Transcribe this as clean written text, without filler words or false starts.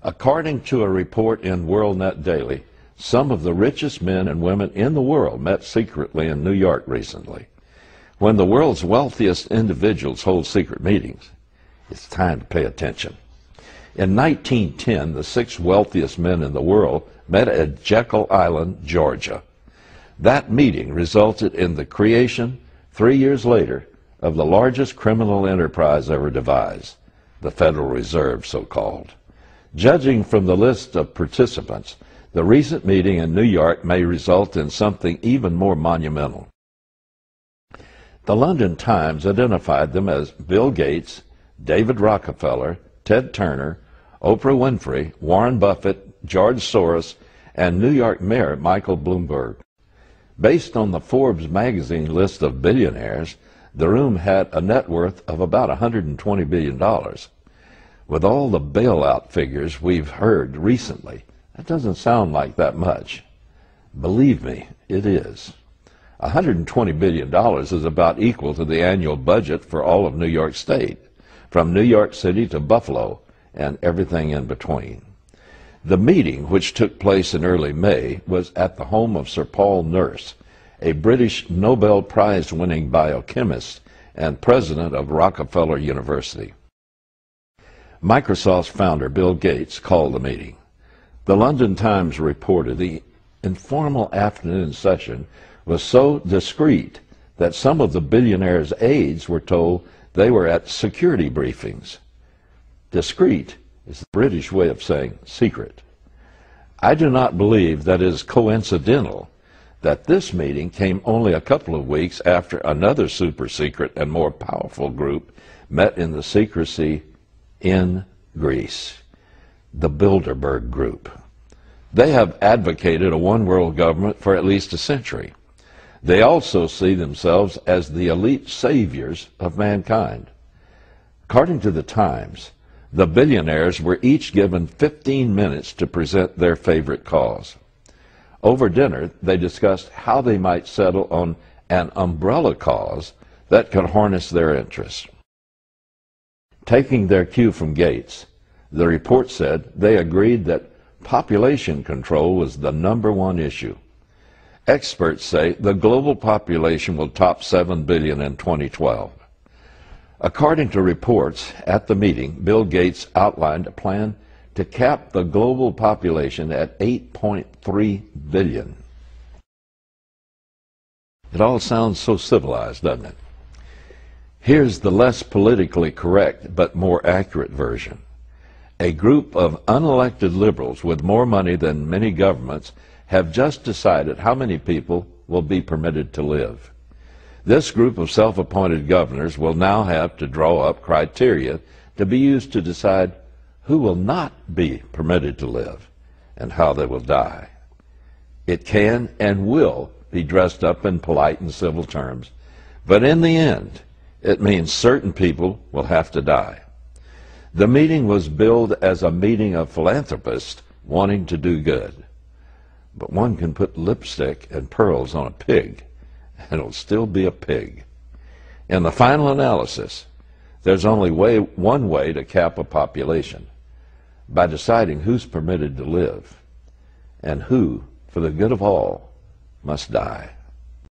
According to a report in WorldNet Daily, some of the richest men and women in the world met secretly in New York recently. When the world's wealthiest individuals hold secret meetings, it's time to pay attention. In 1910, the 6 wealthiest men in the world met at Jekyll Island, Georgia. That meeting resulted in the creation, 3 years later, of the largest criminal enterprise ever devised, the Federal Reserve, so-called. Judging from the list of participants, the recent meeting in New York may result in something even more monumental. The London Times identified them as Bill Gates, David Rockefeller, Ted Turner, Oprah Winfrey, Warren Buffett, George Soros, and New York Mayor Michael Bloomberg. Based on the Forbes magazine list of billionaires, the room had a net worth of about $120 billion. With all the bailout figures we've heard recently, that doesn't sound like that much. Believe me, it is. $120 billion is about equal to the annual budget for all of New York State, from New York City to Buffalo and everything in between. The meeting, which took place in early May, was at the home of Sir Paul Nurse, a British Nobel Prize-winning biochemist and president of Rockefeller University. Microsoft's founder, Bill Gates, called the meeting. The London Times reported the informal afternoon session was so discreet that some of the billionaire's aides were told they were at security briefings. Discreet is the British way of saying secret. I do not believe that it is coincidental that this meeting came only a couple of weeks after another super-secret and more powerful group met in the secrecy in Greece, the Bilderberg group. They have advocated a one-world government for at least a century. They also see themselves as the elite saviors of mankind. According to the Times, the billionaires were each given 15 minutes to present their favorite cause. Over dinner, they discussed how they might settle on an umbrella cause that could harness their interests. Taking their cue from Gates, the report said they agreed that population control was the #1 issue. Experts say the global population will top 7 billion in 2012. According to reports at the meeting, Bill Gates outlined a plan to cap the global population at 8.3 billion. It all sounds so civilized, doesn't it? Here's the less politically correct but more accurate version. A group of unelected liberals with more money than many governments have just decided how many people will be permitted to live. This group of self-appointed governors will now have to draw up criteria to be used to decide who will not be permitted to live and how they will die. It can and will be dressed up in polite and civil terms, but in the end, it means certain people will have to die. The meeting was billed as a meeting of philanthropists wanting to do good. But one can put lipstick and pearls on a pig, and it'll still be a pig. In the final analysis, there's only one way to cap a population, by deciding who's permitted to live, and who, for the good of all, must die.